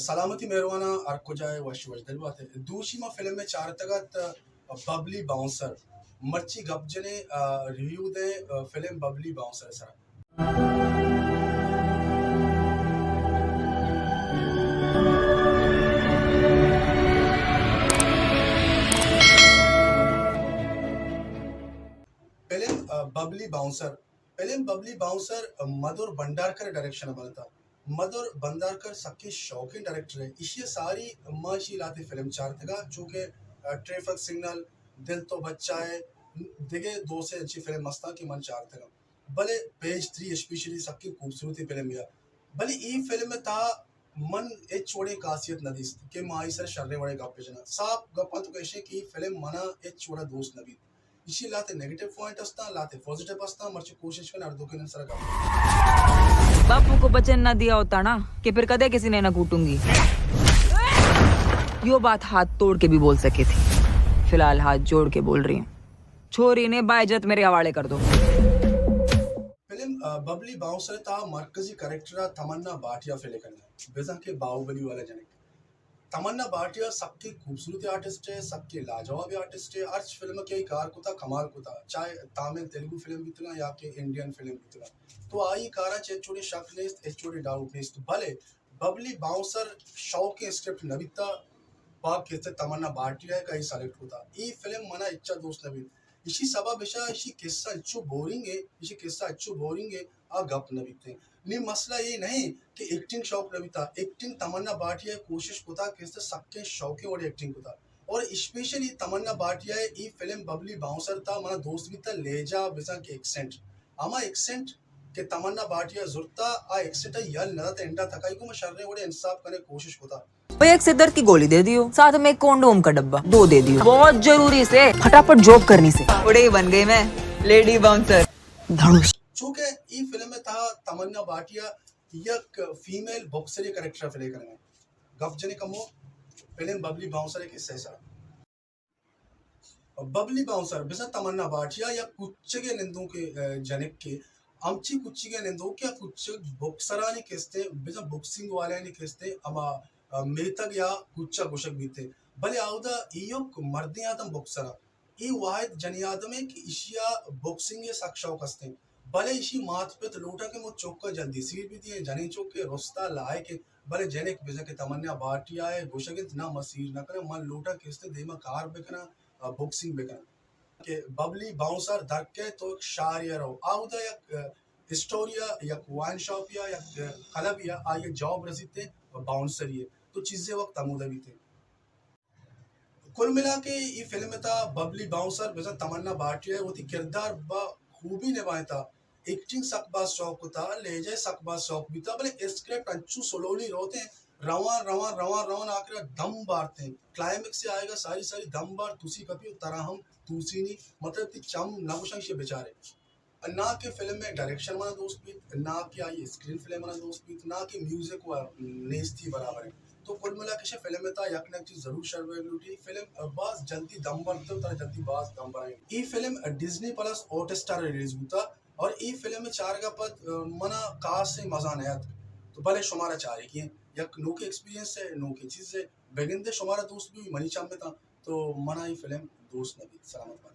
सलामती मेहरवाना अर्कुजाय वश दलवाते दूसरी फिल्म में चार तगत बबली बाउंसर मर्ची गब्जने रिव्यू दे film Babli bouncer sir film Babli bouncer Madhur Bhandarkar direction बनता मधुर भंडारकर सबके शौकीन डायरेक्टर है इसी सारी माशी लाती फिल्म चार तक चूंकि ट्रैफिक सिग्नल दिल तो बच्चा है दिगे दो से अच्छी फिल्म मस्ता की मन चार तक भले पेज 3 स्पेशली सबकी खूबसूरती फिल्म या भले ई फिल्म में था मन एक छोड़े खासियत नदी के माई सर शर्रे बड़े गप्पे जना साफ गप्पा तो कैसे की फिल्म मना एक छोड़ा दोस्त नबी इसी लाते नेगेटिव पॉइंट असता लाते पॉजिटिव असता मर्ची कोशिश करना अर्धों के नसर का बापू को बचन ना दिया होता ना कि फिर कदे किसी ने ना कूटूंगी यो बात हाथ तोड़ के भी बोल सके थी फिलहाल हाथ जोड़ के बोल रही हूँ छोरी ने बाइज्जत मेरे हवाले कर दो फिल्म बबली बाउंसर ता मरकजी कैरेक्टर तमन्ना भाटिया फिले करना बेजा के बाहुबली वाला जने तमन्ना भाटिया सबकी खूबसूरती आर्टिस्ट है सबके लाजवाब आर्टिस्ट है हर फिल्म के कार को था कमाल को था चाहे तमिल तेलुगु फिल्म भी था या के इंडियन फिल्म भी था तो आई कारा चेचोड़ी शक नेस्त एचोड़ी डाउट नेस्त भले बबली बाउंसर शौक के स्क्रिप्ट नबिता पाक कहते तमन्ना भाटिया का ही सेलेक्ट होता ये फिल्म मना इच्छा दोस्त नबी इसी सबब इशा इसी किस्सा अच्छू बोरिंग है इसी किस्सा अच्छू बोरिंग है आ गप नबीते नी मसला ये नहीं कि एक्टिंग शौक नबीता एक्टिंग तमन्ना भाटिया कोशिश कोता किसते सबके शौक और एक्टिंग कोता और स्पेशली तमन्ना भाटिया ई फिल्म बबली बाउंसर था मना दोस्त भी था लेजा बिसा के एक्सेंट आमा एक्सेंट के तमन्ना भाटिया जुरता आ एक्सेंट यल नदा एंडा थकाई को मशर्रे और इंसाफ करने कोशिश कोता एक से दर्द की गोली दे दियो साथ में कोंडोम का डब्बा 2 दे दियो बहुत जरूरी से फटाफट जॉब करनी से बड़े बन गई मैं लेडी बाउंसर धनुष चूंकि ई फिल्म में था तमन्ना भाटिया एक फीमेल बॉक्सर कैरेक्टर प्ले करने गप जने कमो फिल्म बबली बाउंसर एक हिस्सा सा बबली बाउंसर बिसा तमन्ना भाटिया या कुछ के निंदों के जनिक के आमची कुछ के निंदों क्या कुछ बॉक्सरा ने किसते बिसा बॉक्सिंग वाले ने किसते अमा मेतक या कुच्चा कुशक भी थे भले आउदा इयोग मर्दे आदम बॉक्सरा ई वाहिद जनियादम है कि इशिया बॉक्सिंग ये सक्शाव कस्ते भले इसी माथ पे तो लोटा के मो चौका जल्दी सीट भी दिए जनी चौक के रोस्ता लाए के भले जने के बिजा के तमन्ना भाटिया है गोशगित ना मसीर ना करे मन लोटा किसते देमा कार बेकना बॉक्सिंग बेकना के बबली बाउंसर धक के तो शारिया रहो आउदा या हिस्टोरिया या वाइन शॉप या क्लब या आगे जॉब रसीते बाउंसर ये तो चीजें वक्त तमुदा भी थे कुल मिला के ये फिल्म में था बबली बाउंसर वैसा तमन्ना भाटिया वो थी किरदार बा खूबी निभाया था एक्टिंग सकबा शौक था लेजे सकबा शौक भी था भले स्क्रिप्ट अच्छू सोलोली रोते हैं रवान रवान रवान रवान आकर दम बारते हैं क्लाइमेक्स से आएगा सारी सारी दम बार तुसी कभी तरह हम तुसी नहीं मतलब कि चम नवशंश से बेचारे ना के फिल्म में डायरेक्शन वाला दोस्त भी ना कि आई स्क्रीन फिल्म वाला दोस्त भी ना कि म्यूजिक व नेस्ती बराबर है तो कुल मिला के फिल्म में था यक न चीज जरूर शर्वेलुटी फिल्म बास जल्दी दम बनते उतर जल्दी बास दम बनाएंगे ई film Disney plus Hotstar release हुआ और ई फिल्म में चार का पद मना काश से मजा नया तो भले शुमारा चारे की यक नो के एक्सपीरियंस है नो की चीज से बेगिंदे शुमारा दोस्त भी मनी चाम में था तो मना ई फिल्म दोस्त नबी सलामत बात